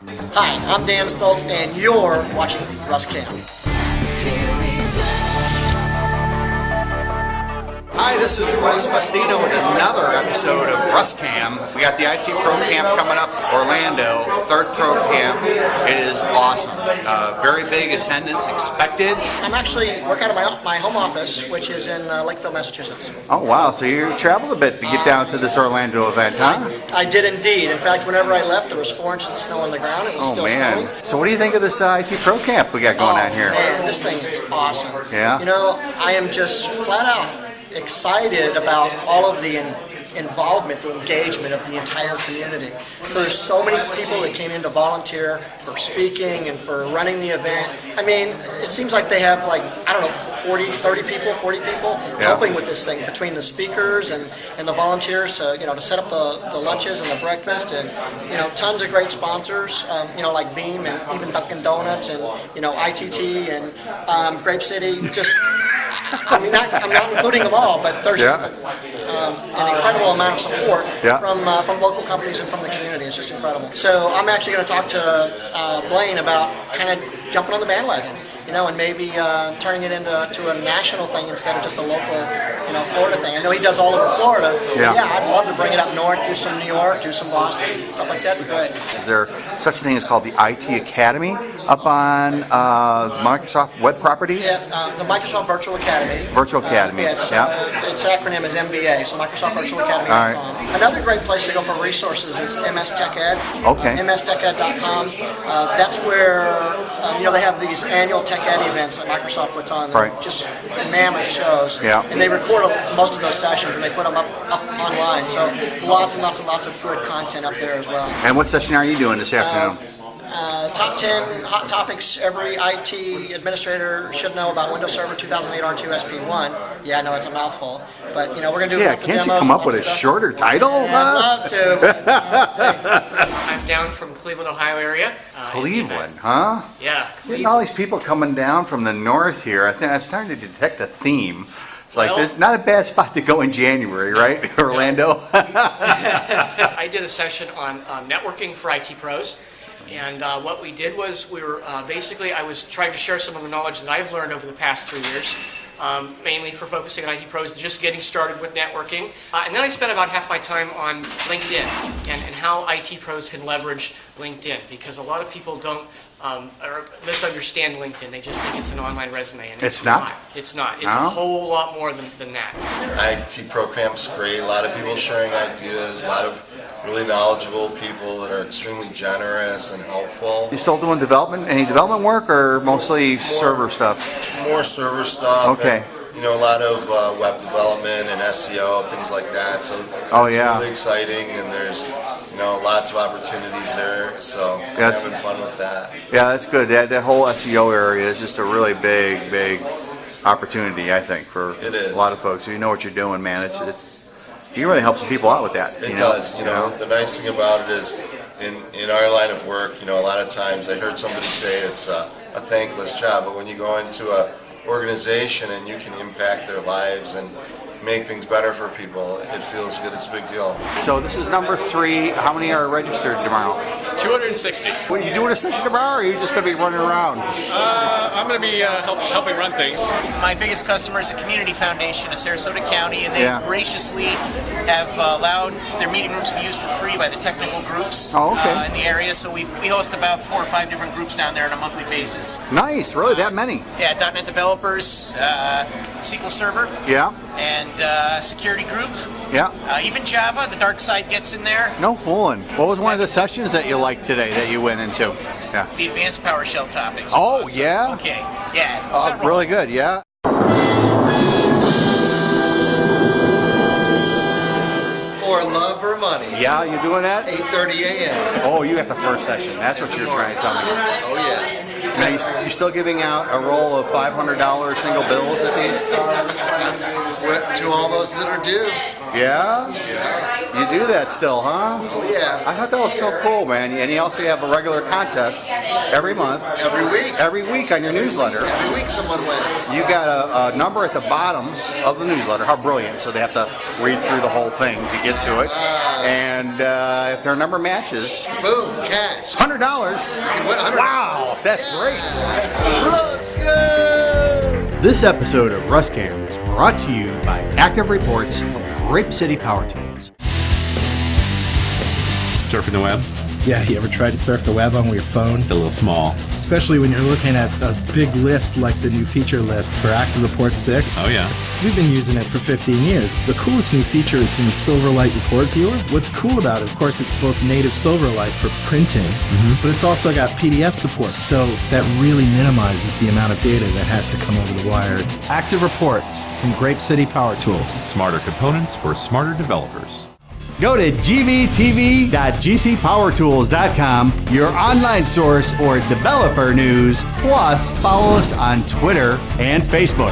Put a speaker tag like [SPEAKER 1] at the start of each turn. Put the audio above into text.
[SPEAKER 1] Hi, I'm Dan Stolts, and you're watching Russ Cam.
[SPEAKER 2] Hi, this is Russ Fustino with another episode of Russ Cam. We got the IT Pro Camp coming up, Orlando, third Pro Camp. It is awesome. Very big attendance expected.
[SPEAKER 1] I'm actually working out of my home office, which is in Lakeville, Massachusetts.
[SPEAKER 3] Oh wow, so you traveled a bit to get down to this Orlando event, huh?
[SPEAKER 1] I did indeed. In fact, whenever I left, there was 4 inches of snow on the ground. It was still snowing.
[SPEAKER 3] So what do you think of this IT Pro Camp we got going on here?
[SPEAKER 1] Man, this thing is awesome.
[SPEAKER 3] Yeah?
[SPEAKER 1] You know, I am just flat out excited about all of the involvement, the engagement of the entire community. So there's so many people that came in to volunteer for speaking and for running the event. I mean, it seems like they have like, I don't know, 40 people helping with this thing, between the speakers and the volunteers to, to set up the lunches and the breakfast, and, tons of great sponsors, like Veeam and even Dunkin' Donuts and, ITT and GrapeCity. Just, I'm not including them all, but there's just an incredible amount of support from local companies and from the community. It's just incredible. So I'm actually going to talk to Blaine about kind of jumping on the bandwagon, and maybe turning it into a national thing instead of just a local, Florida thing. I know he does all over Florida. Yeah, I'd love to bring it up north, do some New York, do some Boston, stuff like that would be great.
[SPEAKER 3] Is there such a thing as called the IT Academy up on Microsoft web properties?
[SPEAKER 1] Yeah, the Microsoft Virtual Academy.
[SPEAKER 3] Virtual Academy.
[SPEAKER 1] Its acronym is MVA, so Microsoft Virtual Academy.
[SPEAKER 3] All right.
[SPEAKER 1] Another great place to go for resources is MS Tech Ed.
[SPEAKER 3] Okay.
[SPEAKER 1] MSTechEd.com. That's where they have these annual Tech Ed events that Microsoft puts on. They're just mammoth shows.
[SPEAKER 3] Yeah.
[SPEAKER 1] And they record most of those sessions and they put them up online. So lots and lots of good content up there as well.
[SPEAKER 3] And what session are you doing this afternoon?
[SPEAKER 1] Top 10 hot topics every IT administrator should know about Windows Server 2008 R2 SP1. Yeah, I know it's a mouthful, but we're going to do lots of demos.
[SPEAKER 3] Can't you come up with a shorter title?
[SPEAKER 1] I'd love to.
[SPEAKER 4] I'm down from Cleveland, Ohio area.
[SPEAKER 3] Cleveland, huh?
[SPEAKER 4] Yeah.
[SPEAKER 3] Getting all these people coming down from the north here. I think I'm starting to detect a theme. It's like, there's not a bad spot to go in January, right, Orlando?
[SPEAKER 4] I did a session on networking for IT pros. And what we did was we were I was trying to share some of the knowledge that I've learned over the past 3 years, mainly for focusing on IT pros, just getting started with networking. And then I spent about half my time on LinkedIn and how IT pros can leverage LinkedIn, because a lot of people don't or misunderstand LinkedIn. They just think it's an online resume, and it's not. It's not. It's a whole lot more than that.
[SPEAKER 5] IT Pro Camp's great. A lot of people sharing ideas. A lot of really knowledgeable people that are extremely generous and helpful.
[SPEAKER 3] You still doing development? Any development work, or mostly server stuff?
[SPEAKER 5] More server stuff.
[SPEAKER 3] Okay.
[SPEAKER 5] And, a lot of web development and SEO, things like that. So it's really exciting, and there's lots of opportunities there. So I'm having fun with that.
[SPEAKER 3] Yeah, that's good. That whole SEO area is just a really big opportunity, I think, for a lot of folks. So you know what you're doing, man. You can really help some people out with that.
[SPEAKER 5] It does. The nice thing about it is, in our line of work, a lot of times I heard somebody say it's a thankless job, but when you go into a organization and you can impact their lives and make things better for people, it feels good. It's a big deal.
[SPEAKER 3] So this is number 3. How many are registered tomorrow?
[SPEAKER 6] 260.
[SPEAKER 3] What, are you doing a session tomorrow, or are you just going to be running around?
[SPEAKER 6] I'm going to be helping run things.
[SPEAKER 7] My biggest customer is a community foundation in Sarasota County, and they graciously have allowed their meeting rooms to be used for free by the technical groups in the area. So we host about 4 or 5 different groups down there on a monthly basis.
[SPEAKER 3] Nice, really, that many?
[SPEAKER 7] Yeah, .NET developers, SQL Server.
[SPEAKER 3] Yeah.
[SPEAKER 7] And security group.
[SPEAKER 3] Yeah.
[SPEAKER 7] Even Java, the dark side gets in there.
[SPEAKER 3] No fooling. What was one of the sessions that you liked today that you went into? Yeah.
[SPEAKER 7] The advanced PowerShell topics.
[SPEAKER 3] Oh, yeah?
[SPEAKER 7] Okay. Yeah.
[SPEAKER 3] Oh, really good, yeah.
[SPEAKER 5] For love or money.
[SPEAKER 3] Yeah, you doing that?
[SPEAKER 5] 8:30 a.m.
[SPEAKER 3] Oh, you got the first session. That's what you're trying to tell me.
[SPEAKER 5] Oh, yes.
[SPEAKER 3] Now, you still giving out a roll of $500 single bills at these?
[SPEAKER 5] To all those that are due.
[SPEAKER 3] Yeah?
[SPEAKER 5] Yeah.
[SPEAKER 3] You do that still, huh?
[SPEAKER 5] Oh, yeah.
[SPEAKER 3] I thought that was so cool, man. And you also have a regular contest every month.
[SPEAKER 5] Every week.
[SPEAKER 3] Every week on your newsletter.
[SPEAKER 5] Every week someone wins.
[SPEAKER 3] You got a number at the bottom of the newsletter. How brilliant. So they have to read through the whole thing to get to it. And if their number matches,
[SPEAKER 5] Boom, cash.
[SPEAKER 3] $100.
[SPEAKER 5] You can win $100.
[SPEAKER 3] Wow, that's great.
[SPEAKER 5] Let's go!
[SPEAKER 8] This episode of Russ Cam is brought to you by Active Reports from GrapeCity PowerTools.
[SPEAKER 9] Surfing the web?
[SPEAKER 10] Yeah, you ever tried to surf the web on your phone?
[SPEAKER 9] It's a little small.
[SPEAKER 10] Especially when you're looking at a big list like the new feature list for Active Report 6.
[SPEAKER 9] Oh, yeah.
[SPEAKER 10] We've been using it for 15 years. The coolest new feature is the new Silverlight Report Viewer. What's cool about it, of course, it's both native Silverlight for printing, but it's also got PDF support, so that really minimizes the amount of data that has to come over the wire. Active Reports from GrapeCity PowerTools.
[SPEAKER 9] Smarter components for smarter developers.
[SPEAKER 8] Go to gvtv.gcpowertools.com, your online source for developer news, plus follow us on Twitter and Facebook.